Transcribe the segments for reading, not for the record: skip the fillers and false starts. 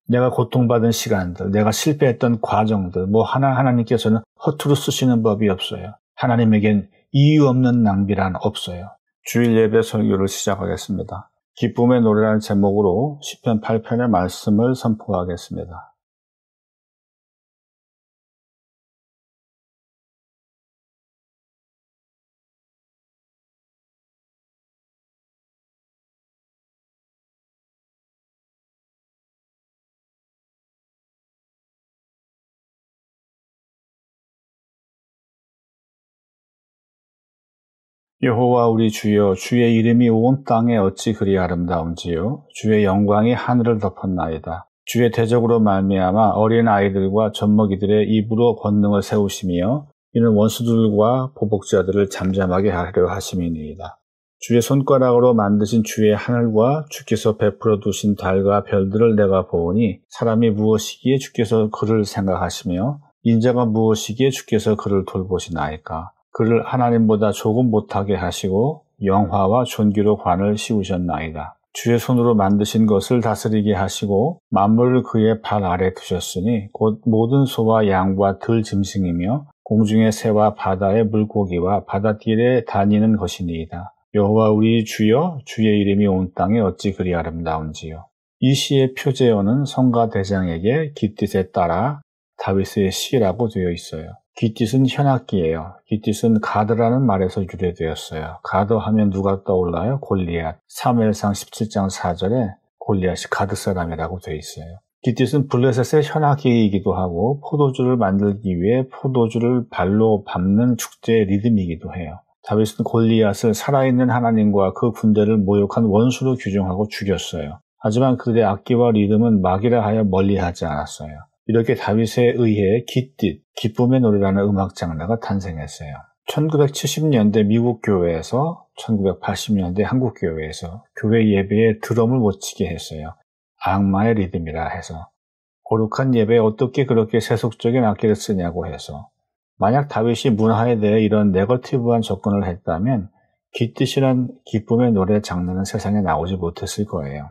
내가 고통받은 시간들, 내가 실패했던 과정들, 하나님께서는 허투루 쓰시는 법이 없어요. 하나님에겐 이유 없는 낭비란 없어요. 주일 예배 설교를 시작하겠습니다. 기쁨의 노래라는 제목으로 시편 8편의 말씀을 선포하겠습니다. 여호와 우리 주여, 주의 이름이 온 땅에 어찌 그리 아름다운지요. 주의 영광이 하늘을 덮었나이다. 주의 대적으로 말미암아 어린 아이들과 젖먹이들의 입으로 권능을 세우시며 이는 원수들과 보복자들을 잠잠하게 하려 하심이니이다. 주의 손가락으로 만드신 주의 하늘과 주께서 베풀어 두신 달과 별들을 내가 보오니 사람이 무엇이기에 주께서 그를 생각하시며 인자가 무엇이기에 주께서 그를 돌보시나이까. 그를 하나님보다 조금 못하게 하시고 영화와 존귀로 관을 씌우셨나이다. 주의 손으로 만드신 것을 다스리게 하시고 만물을 그의 발 아래 두셨으니 곧 모든 소와 양과 들 짐승이며 공중의 새와 바다의 물고기와 바닷길에 다니는 것이니이다. 여호와 우리 주여, 주의 이름이 온 땅에 어찌 그리 아름다운지요. 이 시의 표제어는 성가 대장에게 깃딧에 따라 다윗의 시라고 되어 있어요. 깃딧은 현악기예요. 깃딧은 가드라는 말에서 유래되었어요. 가드 하면 누가 떠올라요? 골리앗. 사무엘상 17장 4절에 골리앗이 가드 사람이라고 되어 있어요. 깃딧은 블레셋의 현악기이기도 하고 포도주를 만들기 위해 포도주를 발로 밟는 축제의 리듬이기도 해요. 다윗은 골리앗을 살아있는 하나님과 그 군대를 모욕한 원수로 규정하고 죽였어요. 하지만 그들의 악기와 리듬은 막이라 하여 멀리하지 않았어요. 이렇게 다윗에 의해 깃딧, 기쁨의 노래라는 음악 장르가 탄생했어요. 1970년대 미국 교회에서 1980년대 한국 교회에서 교회 예배에 드럼을 못 치게 했어요. 악마의 리듬이라 해서. 거룩한 예배에 어떻게 그렇게 세속적인 악기를 쓰냐고 해서. 만약 다윗이 문화에 대해 이런 네거티브한 접근을 했다면 깃딧이란 기쁨의 노래 장르는 세상에 나오지 못했을 거예요.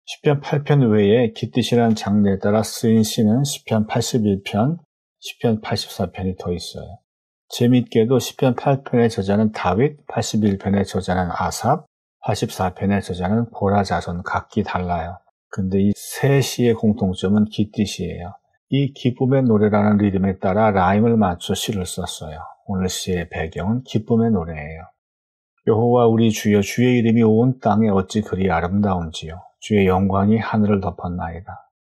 시편 8편 외에 깃딧이라는 장르에 따라 쓰인 시는 시편 81편, 시편 84편이 더 있어요. 재미있게도 시편 8편의 저자는 다윗, 81편의 저자는 아삽, 84편의 저자는 보라 자손 각기 달라요. 근데 이 세 시의 공통점은 깃딧이에요. 이 기쁨의 노래라는 리듬에 따라 라임을 맞춰 시를 썼어요. 오늘 시의 배경은 기쁨의 노래예요. 여호와 우리 주여, 주의 이름이 온 땅에 어찌 그리 아름다운지요. 주의 영광이 하늘을 덮었나이다.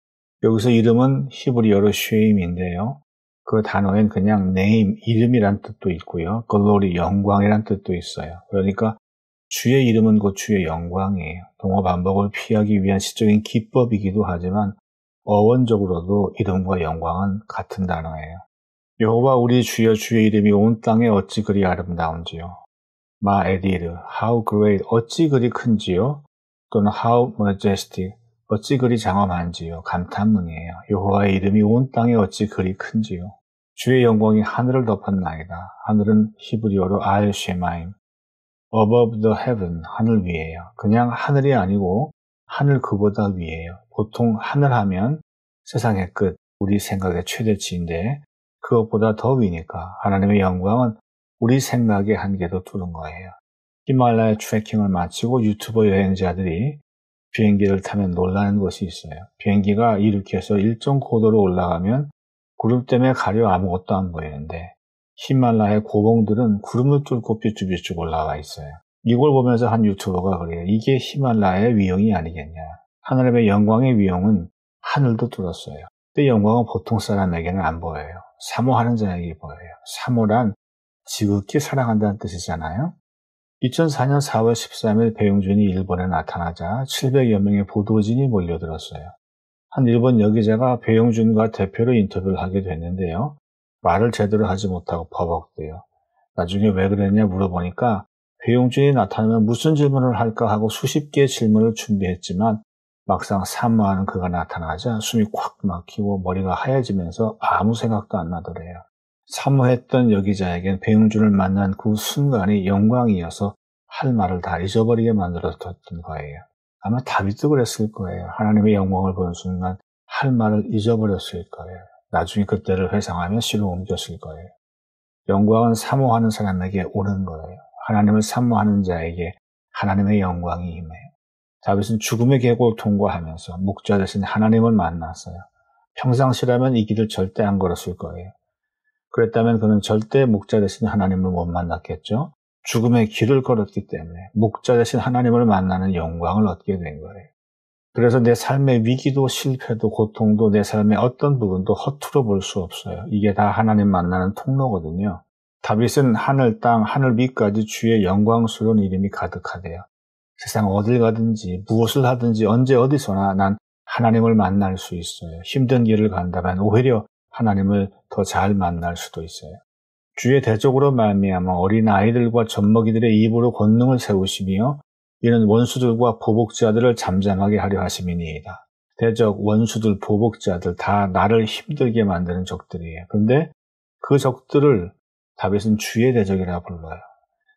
여기서 이름은 히브리어로 쉐임인데요. 그 단어엔 그냥 name, 이름이란 뜻도 있고요. glory, 영광이란 뜻도 있어요. 그러니까 주의 이름은 곧 주의 영광이에요. 동어 반복을 피하기 위한 시적인 기법이기도 하지만 어원적으로도 이름과 영광은 같은 단어예요. 여호와 우리 주여, 주의 이름이 온 땅에 어찌 그리 아름다운지요. 마 에디르, how great, 어찌 그리 큰지요. 또는 how majestic, 어찌 그리 장엄한지요. 감탄문이에요. 여호와의 이름이 온 땅에 어찌 그리 큰지요. 주의 영광이 하늘을 덮었나이다. 하늘은 히브리어로 알 쉐마임, above the heaven, 하늘 위에요. 그냥 하늘이 아니고 하늘 그보다 위에요. 보통 하늘 하면 세상의 끝, 우리 생각의 최대치인데 그것보다 더 위니까 하나님의 영광은 우리 생각의 한계도 뚫은 거예요. 히말라야 트레킹을 마치고 유튜버 여행자들이 비행기를 타면 놀라는 것이 있어요. 비행기가 이렇게 해서 일정 고도로 올라가면 구름 때문에 가려 아무것도 안 보이는데 히말라야 고봉들은 구름을 뚫고 삐쭉삐쭉 올라와 있어요. 이걸 보면서 한 유튜버가 그래요. 이게 히말라야의 위용이 아니겠냐. 하나님의 영광의 위용은 하늘도 뚫었어요. 근데 영광은 보통 사람에게는 안 보여요. 사모하는 자에게 보여요. 사모란 지극히 사랑한다는 뜻이잖아요. 2004년 4월 13일 배용준이 일본에 나타나자 700여 명의 보도진이 몰려들었어요. 한 일본 여기자가 배용준과 대표로 인터뷰를 하게 됐는데요. 말을 제대로 하지 못하고 버벅대요. 나중에 왜 그랬냐 물어보니까 배용준이 나타나면 무슨 질문을 할까 하고 수십 개의 질문을 준비했지만 막상 사모하는 그가 나타나자 숨이 콱 막히고 머리가 하얘지면서 아무 생각도 안 나더래요. 사모했던 여기자에겐 배용준을 만난 그 순간이 영광이어서 할 말을 다 잊어버리게 만들어뒀던 거예요. 아마 다윗도 그랬을 거예요. 하나님의 영광을 본 순간 할 말을 잊어버렸을 거예요. 나중에 그때를 회상하며 시로 옮겼을 거예요. 영광은 사모하는 사람에게 오는 거예요. 하나님을 사모하는 자에게 하나님의 영광이 임해요. 다윗은 죽음의 계곡을 통과하면서 목자 대신 하나님을 만났어요. 평상시라면 이 길을 절대 안 걸었을 거예요. 그랬다면 그는 절대 목자 대신 하나님을 못 만났겠죠. 죽음의 길을 걸었기 때문에 목자 대신 하나님을 만나는 영광을 얻게 된 거예요. 그래서 내 삶의 위기도 실패도 고통도 내 삶의 어떤 부분도 허투루 볼 수 없어요. 이게 다 하나님 만나는 통로거든요. 다윗은 하늘 땅 하늘 위까지 주의 영광스러운 이름이 가득하대요. 세상 어딜 가든지 무엇을 하든지 언제 어디서나 난 하나님을 만날 수 있어요. 힘든 길을 간다면 오히려 하나님을 더 잘 만날 수도 있어요. 주의 대적으로 말미암아 어린 아이들과 젖먹이들의 입으로 권능을 세우시며 이는 원수들과 보복자들을 잠잠하게 하려 하심이니이다. 대적, 원수들, 보복자들 다 나를 힘들게 만드는 적들이에요. 근데 그 적들을 다윗은 주의 대적이라 불러요.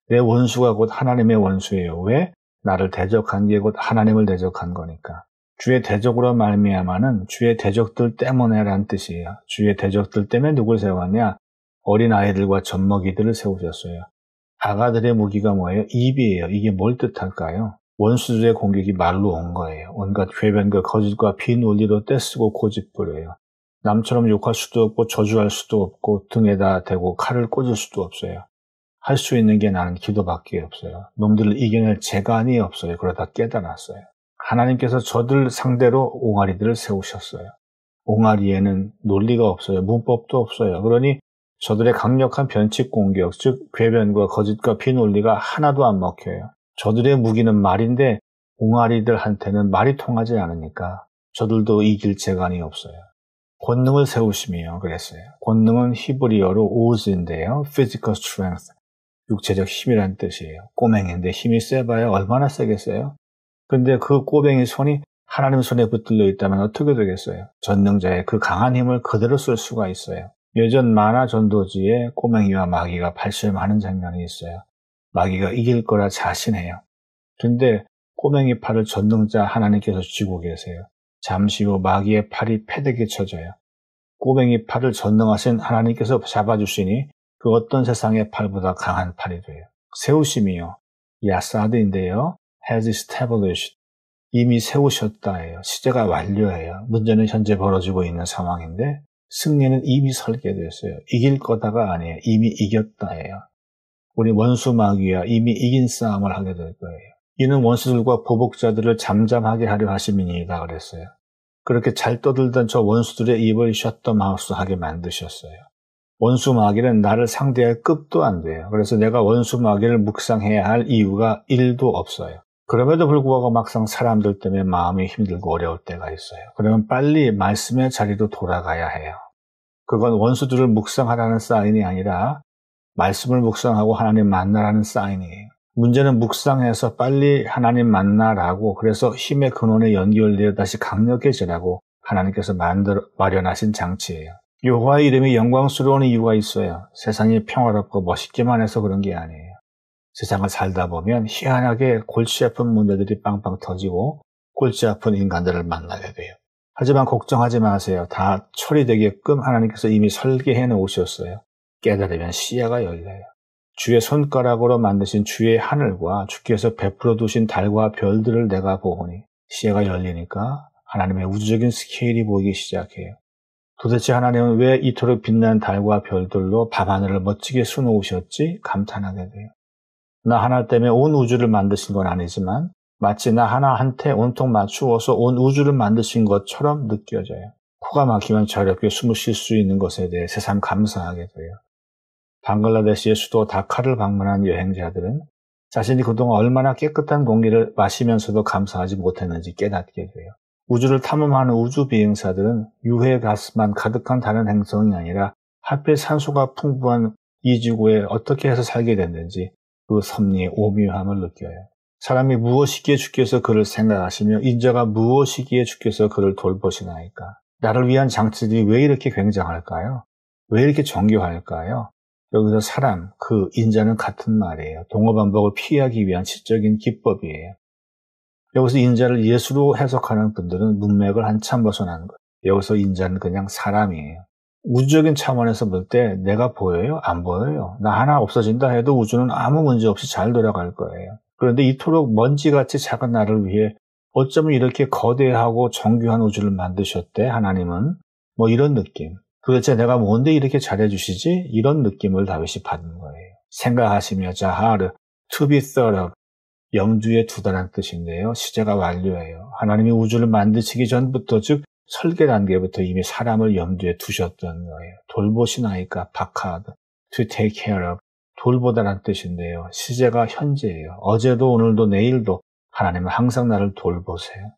내 원수가 곧 하나님의 원수예요. 왜? 나를 대적한 게 곧 하나님을 대적한 거니까. 주의 대적으로 말미암아는 주의 대적들 때문에란 뜻이에요. 주의 대적들 때문에 누굴 세웠냐? 어린 아이들과 젖먹이들을 세우셨어요. 아가들의 무기가 뭐예요? 입이에요. 이게 뭘 뜻할까요? 원수들의 공격이 말로 온 거예요. 온갖 궤변과 거짓과 비논리로 떼쓰고 고집부려요. 남처럼 욕할 수도 없고 저주할 수도 없고 등에다 대고 칼을 꽂을 수도 없어요. 할 수 있는 게 나는 기도밖에 없어요. 놈들을 이겨낼 재간이 없어요. 그러다 깨달았어요. 하나님께서 저들 상대로 옹알이들을 세우셨어요. 옹알이에는 논리가 없어요. 문법도 없어요. 그러니 저들의 강력한 변칙 공격, 즉 궤변과 거짓과 비논리가 하나도 안 먹혀요. 저들의 무기는 말인데 옹알이들한테는 말이 통하지 않으니까 저들도 이길 재간이 없어요. 권능을 세우시며 그랬어요. 권능은 히브리어로 오즈인데요. physical strength, 육체적 힘이란 뜻이에요. 꼬맹이인데 힘이 세봐야 얼마나 세겠어요? 근데 그 꼬맹이 손이 하나님 손에 붙들려 있다면 어떻게 되겠어요? 전능자의 그 강한 힘을 그대로 쓸 수가 있어요. 예전 만화 전도지에 꼬맹이와 마귀가 발설하는 장면이 있어요. 마귀가 이길 거라 자신해요. 근데 꼬맹이 팔을 전능자 하나님께서 쥐고 계세요. 잠시 후 마귀의 팔이 패대기에 쳐져요. 꼬맹이 팔을 전능하신 하나님께서 잡아주시니 그 어떤 세상의 팔보다 강한 팔이 돼요. 세우심이요. 야사드인데요. has established. 이미 세우셨다예요. 시제가 완료예요. 문제는 현재 벌어지고 있는 상황인데 승리는 이미 설계됐어요. 이길 거다가 아니에요. 이미 이겼다예요. 우리 원수 마귀와 이미 이긴 싸움을 하게 될 거예요. 이는 원수들과 보복자들을 잠잠하게 하려 하심이니이다 그랬어요. 그렇게 잘 떠들던 저 원수들의 입을 셧더마우스 하게 만드셨어요. 원수 마귀는 나를 상대할 급도 안 돼요. 그래서 내가 원수 마귀를 묵상해야 할 이유가 1도 없어요. 그럼에도 불구하고 막상 사람들 때문에 마음이 힘들고 어려울 때가 있어요. 그러면 빨리 말씀의 자리로 돌아가야 해요. 그건 원수들을 묵상하라는 사인이 아니라 말씀을 묵상하고 하나님 만나라는 사인이에요. 문제는 묵상해서 빨리 하나님 만나라고 그래서 힘의 근원에 연결되어 다시 강력해지라고 하나님께서 마련하신 장치예요. 여호와의 이름이 영광스러운 이유가 있어요. 세상이 평화롭고 멋있기만 해서 그런 게 아니에요. 세상을 살다 보면 희한하게 골치 아픈 문제들이 빵빵 터지고 골치 아픈 인간들을 만나게 돼요. 하지만 걱정하지 마세요. 다 처리되게끔 하나님께서 이미 설계해 놓으셨어요. 깨달으면 시야가 열려요. 주의 손가락으로 만드신 주의 하늘과 주께서 베풀어 두신 달과 별들을 내가 보니 시야가 열리니까 하나님의 우주적인 스케일이 보이기 시작해요. 도대체 하나님은 왜 이토록 빛나는 달과 별들로 밤하늘을 멋지게 수놓으셨지? 감탄하게 돼요. 나 하나 때문에 온 우주를 만드신 건 아니지만 마치 나 하나한테 온통 맞추어서 온 우주를 만드신 것처럼 느껴져요. 코가 막히면 자유롭게 숨을 쉴 수 있는 것에 대해 새삼 감사하게 돼요. 방글라데시의 수도 다카를 방문한 여행자들은 자신이 그동안 얼마나 깨끗한 공기를 마시면서도 감사하지 못했는지 깨닫게 돼요. 우주를 탐험하는 우주 비행사들은 유해 가스만 가득한 다른 행성이 아니라 하필 산소가 풍부한 이 지구에 어떻게 해서 살게 됐는지 그 섭리의 오묘함을 느껴요. 사람이 무엇이기에 주께서 그를 생각하시며 인자가 무엇이기에 주께서 그를 돌보시나이까. 나를 위한 장치들이 왜 이렇게 굉장할까요? 왜 이렇게 정교할까요? 여기서 사람, 그 인자는 같은 말이에요. 동어반복을 피하기 위한 지적인 기법이에요. 여기서 인자를 예수로 해석하는 분들은 문맥을 한참 벗어나는 거예요. 여기서 인자는 그냥 사람이에요. 우주적인 차원에서 볼 때 내가 보여요? 안 보여요. 나 하나 없어진다 해도 우주는 아무 문제 없이 잘 돌아갈 거예요. 그런데 이토록 먼지같이 작은 나를 위해 어쩌면 이렇게 거대하고 정교한 우주를 만드셨대, 하나님은. 뭐 이런 느낌. 도대체 내가 뭔데 이렇게 잘해주시지? 이런 느낌을 다윗이 받는 거예요. 생각하시며 자하르, to be thought of, 염두에 두다라는 뜻인데요. 시제가 완료예요. 하나님이 우주를 만드시기 전부터, 즉 설계 단계부터 이미 사람을 염두에 두셨던 거예요. 돌보시나이까 바카드, to take care of, 돌보다라는 뜻인데요. 시제가 현재예요. 어제도 오늘도 내일도 하나님은 항상 나를 돌보세요.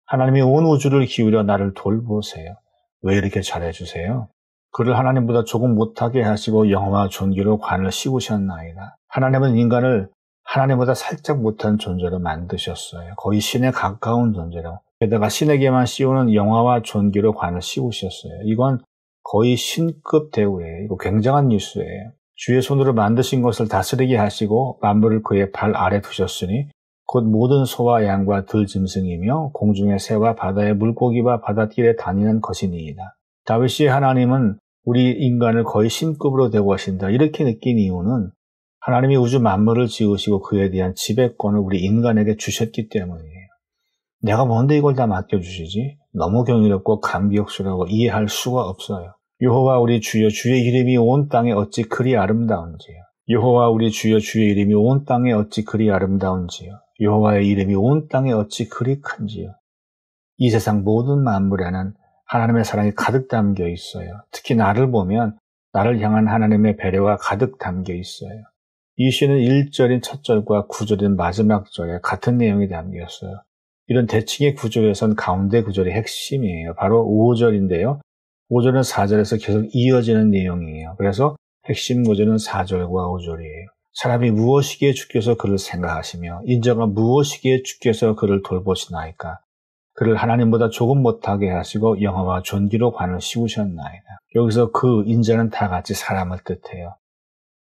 하나님이 온 우주를 기울여 나를 돌보세요. 왜 이렇게 잘해주세요? 그를 하나님보다 조금 못하게 하시고 영화와 존귀로 관을 씌우셨나이다. 하나님은 인간을 하나님보다 살짝 못한 존재로 만드셨어요. 거의 신에 가까운 존재로. 게다가 신에게만 씌우는 영화와 존귀로 관을 씌우셨어요. 이건 거의 신급 대우예요. 이거 굉장한 뉴스예요. 주의 손으로 만드신 것을 다스리게 하시고 만물을 그의 발 아래 두셨으니 곧 모든 소와 양과 들짐승이며 공중의 새와 바다의 물고기와 바닷길에 다니는 것이니이다. 다윗이 하나님은 우리 인간을 거의 신급으로 대우하신다. 이렇게 느낀 이유는 하나님이 우주 만물을 지으시고 그에 대한 지배권을 우리 인간에게 주셨기 때문이에요. 내가 뭔데 이걸 다 맡겨주시지? 너무 경이롭고 감격스러워 이해할 수가 없어요. 여호와 우리 주여 주의 이름이 온 땅에 어찌 그리 아름다운지요. 여호와 우리 주여 주의 이름이 온 땅에 어찌 그리 아름다운지요. 여호와의 이름이 온 땅에 어찌 그리 큰지요. 이 세상 모든 만물에는 하나님의 사랑이 가득 담겨 있어요. 특히 나를 보면 나를 향한 하나님의 배려가 가득 담겨 있어요. 이 시는 1절인 첫 절과 9절인 마지막 절에 같은 내용이 담겨 있어요. 이런 대칭의 구조에선 가운데 구절이 핵심이에요. 바로 5절인데요. 5절은 4절에서 계속 이어지는 내용이에요. 그래서 핵심 구절은 4절과 5절이에요. 사람이 무엇이기에 주께서 그를 생각하시며 인자가 무엇이기에 주께서 그를 돌보시나이까. 그를 하나님보다 조금 못하게 하시고 영화와 존귀로 관을 씌우셨나이다. 여기서 그 인자는 다 같이 사람을 뜻해요.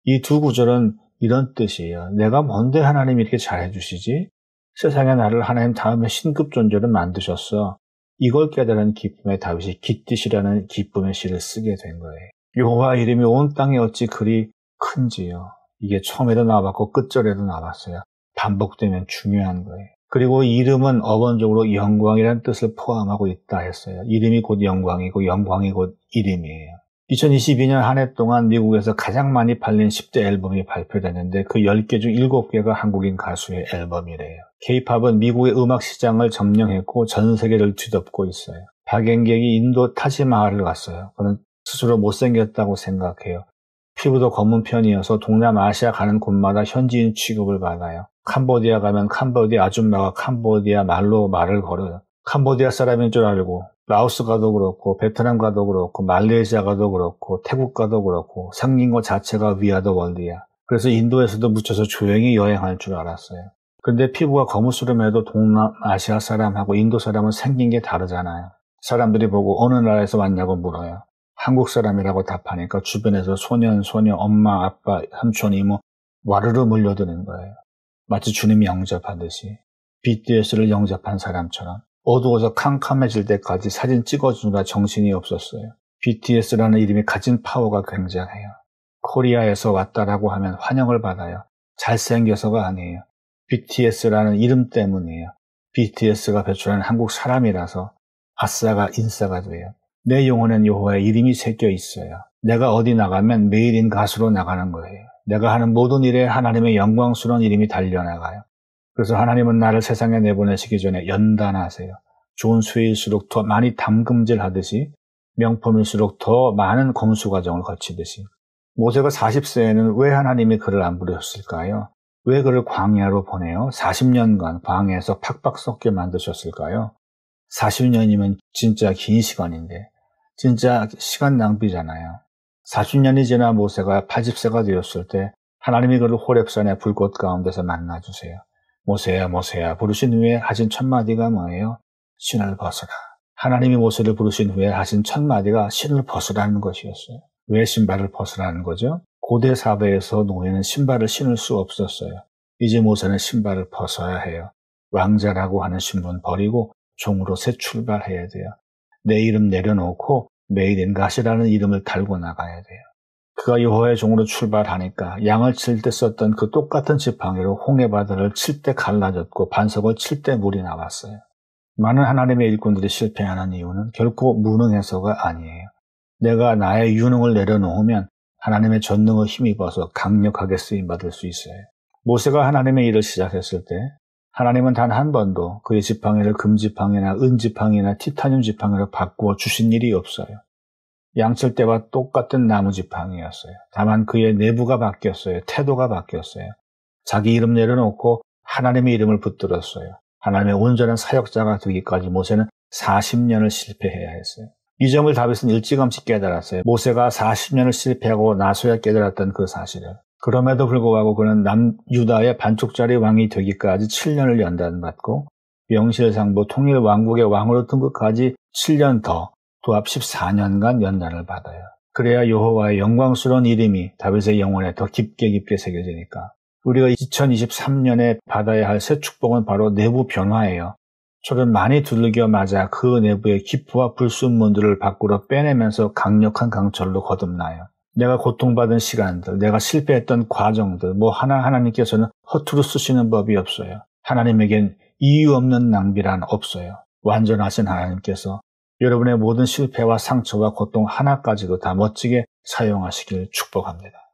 이 두 구절은 이런 뜻이에요. 내가 뭔데 하나님이 이렇게 잘해주시지? 세상에 나를 하나님 다음에 신급 존재로 만드셨어. 이걸 깨달은 기쁨에 다윗이 깃짓이라는 기쁨의 시를 쓰게 된 거예요. 여호와 이름이 온 땅에 어찌 그리 큰지요. 이게 처음에도 나왔고 끝절에도 나왔어요. 반복되면 중요한 거예요. 그리고 이름은 어원적으로 영광이라는 뜻을 포함하고 있다 했어요. 이름이 곧 영광이고 영광이 곧 이름이에요. 2022년 한 해 동안 미국에서 가장 많이 팔린 10대 앨범이 발표됐는데 그 10개 중 7개가 한국인 가수의 앨범이래요. K-팝은 미국의 음악 시장을 점령했고 전 세계를 뒤덮고 있어요. 박연객이 인도 타지마할을 갔어요. 그는 스스로 못생겼다고 생각해요. 피부도 검은 편이어서 동남아시아 가는 곳마다 현지인 취급을 받아요. 캄보디아 가면 캄보디아 아줌마가 캄보디아 말로 말을 걸어요. 캄보디아 사람인 줄 알고 라오스 가도 그렇고 베트남 가도 그렇고 말레이시아 가도 그렇고 태국 가도 그렇고 생긴 것 자체가 위아더 월드야. 그래서 인도에서도 묻혀서 조용히 여행할 줄 알았어요. 근데 피부가 거무스름해도 동남아시아 사람하고 인도 사람은 생긴 게 다르잖아요. 사람들이 보고 어느 나라에서 왔냐고 물어요. 한국 사람이라고 답하니까 주변에서 소년, 소녀, 엄마, 아빠, 삼촌, 이모 와르르 몰려드는 거예요. 마치 주님이 영접하듯이. BTS를 영접한 사람처럼. 어두워서 캄캄해질 때까지 사진 찍어주느라 정신이 없었어요. BTS라는 이름이 가진 파워가 굉장해요. 코리아에서 왔다라고 하면 환영을 받아요. 잘생겨서가 아니에요. BTS라는 이름 때문이에요. BTS가 배출한 한국 사람이라서 아싸가 인싸가 돼요. 내 영혼엔 여호와의 이름이 새겨 있어요. 내가 어디 나가면 메일인 가수로 나가는 거예요. 내가 하는 모든 일에 하나님의 영광스러운 이름이 달려나가요. 그래서 하나님은 나를 세상에 내보내시기 전에 연단하세요. 좋은 수일수록 더 많이 담금질하듯이 명품일수록 더 많은 검수 과정을 거치듯이. 모세가 40세에는 왜 하나님이 그를 안 부르셨을까요? 왜 그를 광야로 보내요? 40년간 광야에서 팍팍 썩게 만드셨을까요? 40년이면 진짜 긴 시간인데 진짜 시간 낭비잖아요. 40년이 지나 모세가 80세가 되었을 때 하나님이 그를 호렙산의 불꽃 가운데서 만나주세요. 모세야 모세야 부르신 후에 하신 첫 마디가 뭐예요? 신을 벗으라. 하나님이 모세를 부르신 후에 하신 첫 마디가 신을 벗으라는 것이었어요. 왜 신발을 벗으라는 거죠? 고대 사회에서 노예는 신발을 신을 수 없었어요. 이제 모세는 신발을 벗어야 해요. 왕자라고 하는 신분 버리고 종으로 새 출발해야 돼요. 내 이름 내려놓고 메이드 인 갓이라는 이름을 달고 나가야 돼요. 그가 여호와의 종으로 출발하니까 양을 칠 때 썼던 그 똑같은 지팡이로 홍해바다를 칠 때 갈라졌고 반석을 칠 때 물이 나왔어요. 많은 하나님의 일꾼들이 실패하는 이유는 결코 무능해서가 아니에요. 내가 나의 유능을 내려놓으면 하나님의 전능을 힘입어서 강력하게 쓰임받을 수 있어요. 모세가 하나님의 일을 시작했을 때 하나님은 단 한 번도 그의 지팡이를 금지팡이나 은지팡이나 티타늄 지팡이로 바꾸어 주신 일이 없어요. 양칠 때와 똑같은 나무 지팡이였어요. 다만 그의 내부가 바뀌었어요. 태도가 바뀌었어요. 자기 이름 내려놓고 하나님의 이름을 붙들었어요. 하나님의 온전한 사역자가 되기까지 모세는 40년을 실패해야 했어요. 이 점을 다윗은 일찌감치 깨달았어요. 모세가 40년을 실패하고 나서야 깨달았던 그 사실을. 그럼에도 불구하고 그는 남유다의 반쪽짜리 왕이 되기까지 7년을 연단받고 명실상부 통일 왕국의 왕으로 등극까지 7년 더 도합 14년간 연단을 받아요. 그래야 여호와의 영광스러운 이름이 다윗의 영혼에 더 깊게 새겨지니까. 우리가 2023년에 받아야 할 새 축복은 바로 내부 변화예요. 저를 많이 두들겨 맞아 그 내부의 기프와 불순물들을 밖으로 빼내면서 강력한 강철로 거듭나요. 내가 고통받은 시간들, 내가 실패했던 과정들, 하나님께서는 허투루 쓰시는 법이 없어요. 하나님에겐 이유 없는 낭비란 없어요. 완전하신 하나님께서 여러분의 모든 실패와 상처와 고통 하나까지도 다 멋지게 사용하시길 축복합니다.